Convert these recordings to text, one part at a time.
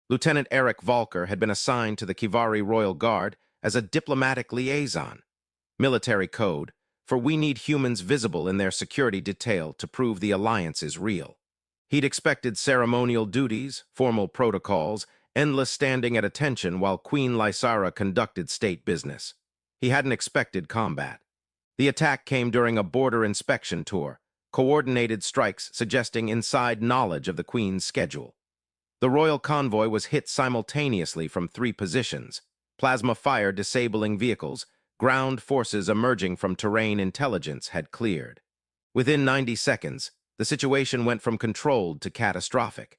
Lieutenant Eric Volker had been assigned to the Kivari Royal Guard as a diplomatic liaison. Military code, for we need humans visible in their security detail to prove the alliance is real. He'd expected ceremonial duties, formal protocols, endless standing at attention while Queen Lysara conducted state business. He hadn't expected combat. The attack came during a border inspection tour, coordinated strikes suggesting inside knowledge of the Queen's schedule. The royal convoy was hit simultaneously from three positions: plasma fire disabling vehicles, ground forces emerging from terrain intelligence had cleared. Within 90 seconds, the situation went from controlled to catastrophic.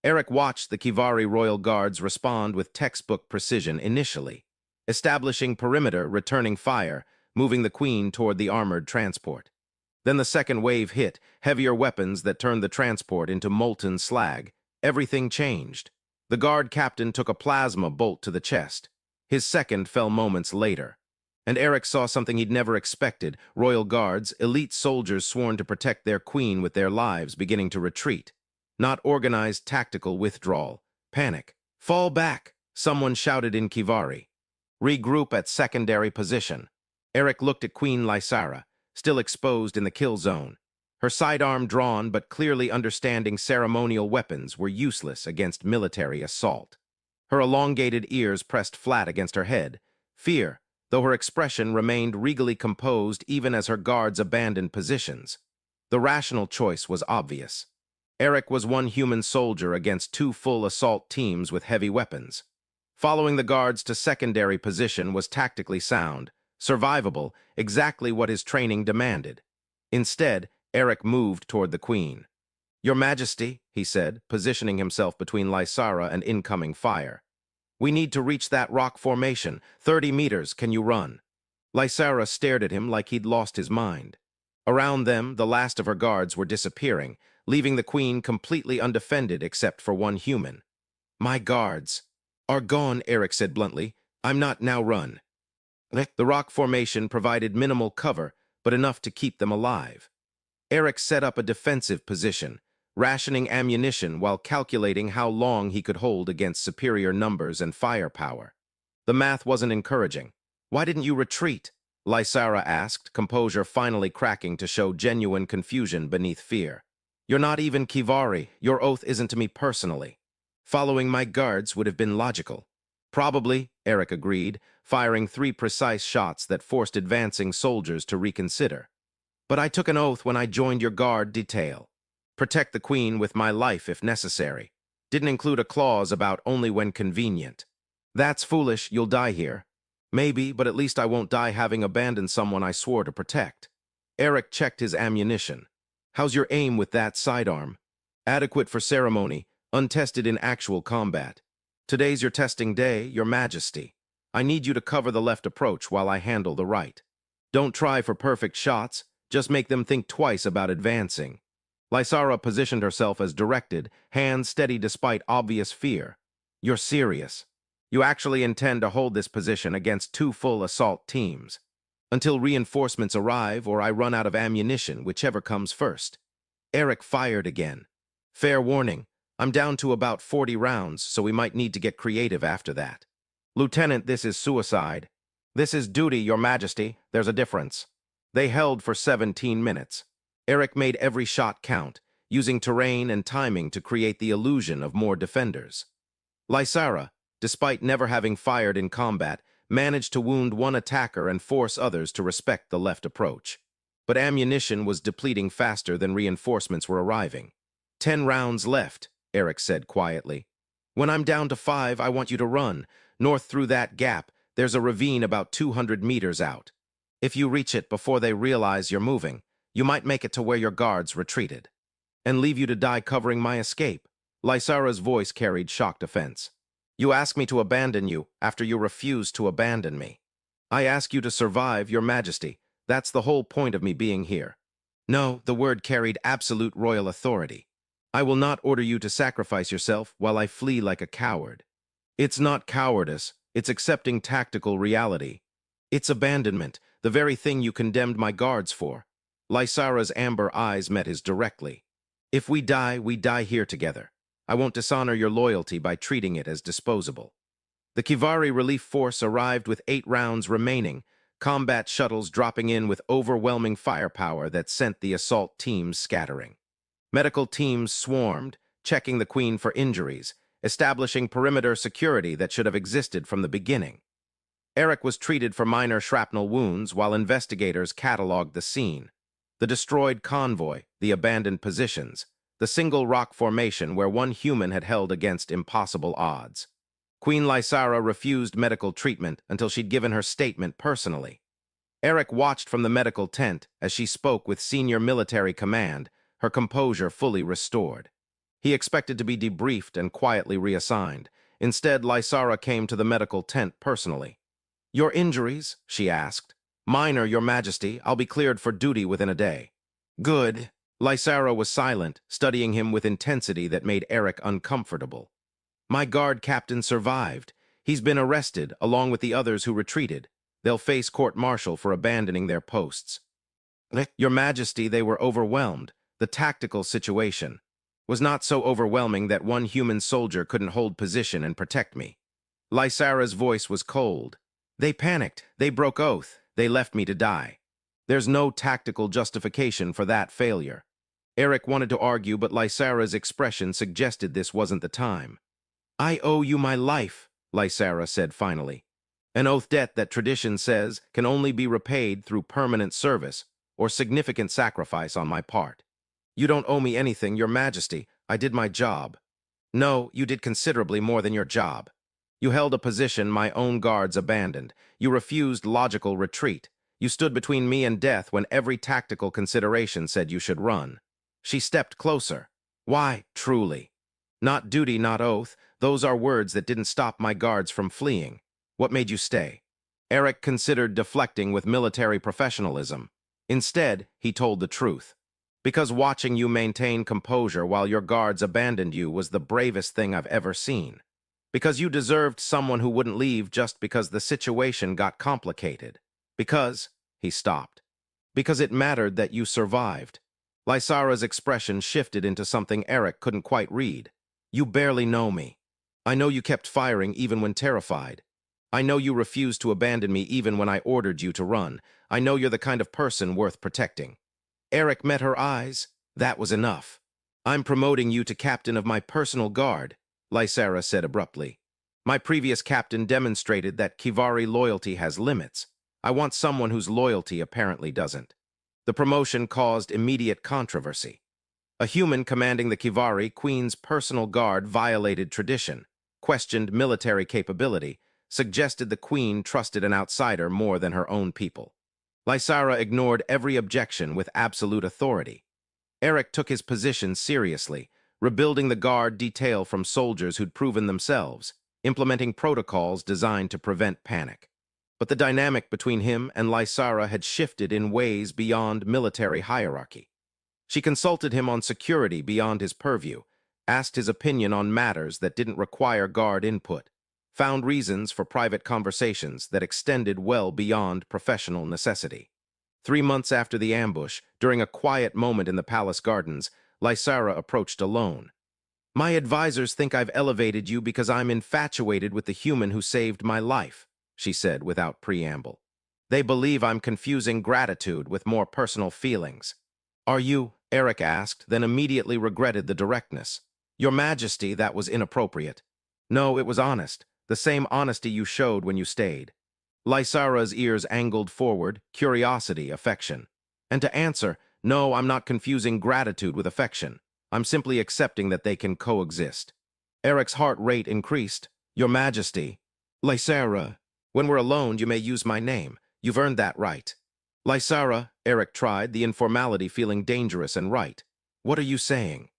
Eric watched the Kivari Royal Guards respond with textbook precision initially, establishing perimeter, returning fire, moving the Queen toward the armored transport. Then the second wave hit, heavier weapons that turned the transport into molten slag. Everything changed. The guard captain took a plasma bolt to the chest. His second fell moments later. And Eric saw something he'd never expected: royal guards, elite soldiers sworn to protect their queen with their lives, beginning to retreat. Not organized tactical withdrawal. Panic. "Fall back!" someone shouted in Kivari. "Regroup at secondary position." Eric looked at Queen Lysara, still exposed in the kill zone. Her sidearm drawn, but clearly understanding ceremonial weapons were useless against military assault. Her elongated ears pressed flat against her head. Fear, though her expression remained regally composed even as her guards abandoned positions. The rational choice was obvious. Eric was one human soldier against two full assault teams with heavy weapons. Following the guards to secondary position was tactically sound, survivable, exactly what his training demanded. Instead, Eric moved toward the Queen. "Your Majesty," he said, positioning himself between Lysara and incoming fire. "We need to reach that rock formation. 30 meters, can you run?" Lysara stared at him like he'd lost his mind. Around them, the last of her guards were disappearing, leaving the Queen completely undefended except for one human. "My guards are gone," Eric said bluntly. "I'm not now run." The rock formation provided minimal cover, but enough to keep them alive. Eric set up a defensive position, rationing ammunition while calculating how long he could hold against superior numbers and firepower. The math wasn't encouraging. "Why didn't you retreat?" Lysara asked, composure finally cracking to show genuine confusion beneath fear. "You're not even Kivari. Your oath isn't to me personally. Following my guards would have been logical." "Probably," Eric agreed, firing 3 precise shots that forced advancing soldiers to reconsider. "But I took an oath when I joined your guard detail. Protect the Queen with my life if necessary. Didn't include a clause about only when convenient." "That's foolish. You'll die here." "Maybe, but at least I won't die having abandoned someone I swore to protect." Eric checked his ammunition. "How's your aim with that sidearm?" "Adequate for ceremony, untested in actual combat." "Today's your testing day, Your Majesty. I need you to cover the left approach while I handle the right. Don't try for perfect shots, just make them think twice about advancing." Lysara positioned herself as directed, hands steady despite obvious fear. "You're serious. You actually intend to hold this position against 2 full assault teams. Until reinforcements arrive or I run out of ammunition, whichever comes first." Eric fired again. "Fair warning. I'm down to about 40 rounds, so we might need to get creative after that." "Lieutenant, this is suicide." "This is duty, Your Majesty. There's a difference." They held for 17 minutes. Eric made every shot count, using terrain and timing to create the illusion of more defenders. Lysara, despite never having fired in combat, managed to wound one attacker and force others to respect the left approach. But ammunition was depleting faster than reinforcements were arriving. 10 rounds left," Eric said quietly. "When I'm down to 5, I want you to run. North through that gap, there's a ravine about 200 meters out. If you reach it before they realize you're moving, you might make it to where your guards retreated." "And leave you to die covering my escape." Lysara's voice carried shocked offense. "You ask me to abandon you after you refuse to abandon me." "I ask you to survive, Your Majesty. That's the whole point of me being here." No, the word carried absolute royal authority. "I will not order you to sacrifice yourself while I flee like a coward." "It's not cowardice. It's accepting tactical reality. It's abandonment, the very thing you condemned my guards for." Lysara's amber eyes met his directly. "If we die here together." I won't dishonor your loyalty by treating it as disposable. The Kivari Relief Force arrived with 8 rounds remaining, combat shuttles dropping in with overwhelming firepower that sent the assault teams scattering. Medical teams swarmed, checking the Queen for injuries, establishing perimeter security that should have existed from the beginning. Eric was treated for minor shrapnel wounds while investigators cataloged the scene. The destroyed convoy, the abandoned positions, the single rock formation where one human had held against impossible odds. Queen Lysara refused medical treatment until she'd given her statement personally. Eric watched from the medical tent as she spoke with senior military command, her composure fully restored. He expected to be debriefed and quietly reassigned. Instead, Lysara came to the medical tent personally. "Your injuries?" she asked. "Minor, Your Majesty. I'll be cleared for duty within a day." "Good." Lysara was silent, studying him with intensity that made Eric uncomfortable. "My guard captain survived. He's been arrested, along with the others who retreated. They'll face court-martial for abandoning their posts." "Your Majesty, they were overwhelmed. The tactical situation was not so overwhelming that one human soldier couldn't hold position and protect me." Lysara's voice was cold. "They panicked. They broke oath. They left me to die. There's no tactical justification for that failure." Eric wanted to argue, but Lysara's expression suggested this wasn't the time. "I owe you my life," Lysara said finally. "An oath debt that tradition says can only be repaid through permanent service or significant sacrifice on my part. You don't owe me anything, Your Majesty. I did my job." "No, you did considerably more than your job. You held a position my own guards abandoned. You refused logical retreat. You stood between me and death when every tactical consideration said you should run." She stepped closer. "Why, truly? Not duty, not oath. Those are words that didn't stop my guards from fleeing. What made you stay?" Eric considered deflecting with military professionalism. Instead, he told the truth. "Because watching you maintain composure while your guards abandoned you was the bravest thing I've ever seen. Because you deserved someone who wouldn't leave just because the situation got complicated. Because," he stopped, "because it mattered that you survived." Lysara's expression shifted into something Eric couldn't quite read. "You barely know me. I know you kept firing even when terrified. I know you refused to abandon me even when I ordered you to run. I know you're the kind of person worth protecting." Eric met her eyes. "That was enough. I'm promoting you to captain of my personal guard," Lysara said abruptly. "My previous captain demonstrated that Kivari loyalty has limits. I want someone whose loyalty apparently doesn't." The promotion caused immediate controversy. A human commanding the Kivari Queen's personal guard violated tradition, questioned military capability, suggested the Queen trusted an outsider more than her own people. Lysara ignored every objection with absolute authority. Eric took his position seriously, rebuilding the guard detail from soldiers who'd proven themselves, implementing protocols designed to prevent panic. But the dynamic between him and Lysara had shifted in ways beyond military hierarchy. She consulted him on security beyond his purview, asked his opinion on matters that didn't require guard input, found reasons for private conversations that extended well beyond professional necessity. 3 months after the ambush, during a quiet moment in the palace gardens, Lysara approached alone. "My advisors think I've elevated you because I'm infatuated with the human who saved my life," she said without preamble. "They believe I'm confusing gratitude with more personal feelings." "Are you?" Eric asked, then immediately regretted the directness. "Your Majesty, that was inappropriate." "No, it was honest. The same honesty you showed when you stayed." Lysara's ears angled forward, curiosity, affection. And to answer, "No, I'm not confusing gratitude with affection. I'm simply accepting that they can coexist." Eric's heart rate increased. "Your Majesty." "Lysara. When we're alone, you may use my name. You've earned that right." "Lysara," Eric tried, the informality feeling dangerous and right. "What are you saying?"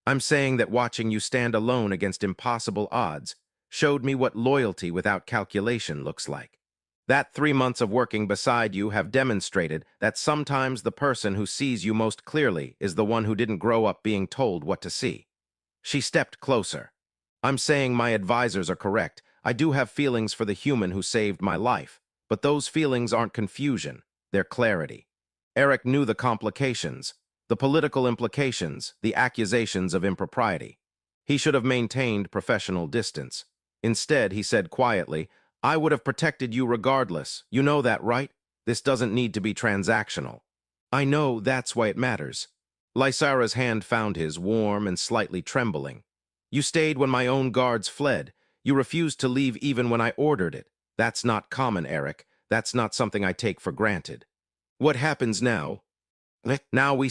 "I'm saying that watching you stand alone against impossible odds showed me what loyalty without calculation looks like. That 3 months of working beside you have demonstrated that sometimes the person who sees you most clearly is the one who didn't grow up being told what to see." She stepped closer. "I'm saying my advisors are correct. I do have feelings for the human who saved my life, but those feelings aren't confusion, they're clarity." Eric knew the complications, the political implications, the accusations of impropriety. He should have maintained professional distance. Instead, he said quietly, I would have protected you regardless. You know that, right? This doesn't need to be transactional. I know that's why it matters. Lysara's hand found his, warm and slightly trembling. You stayed when my own guards fled. You refused to leave even when I ordered it. That's not common, Eric. That's not something I take for granted. What happens now? Now we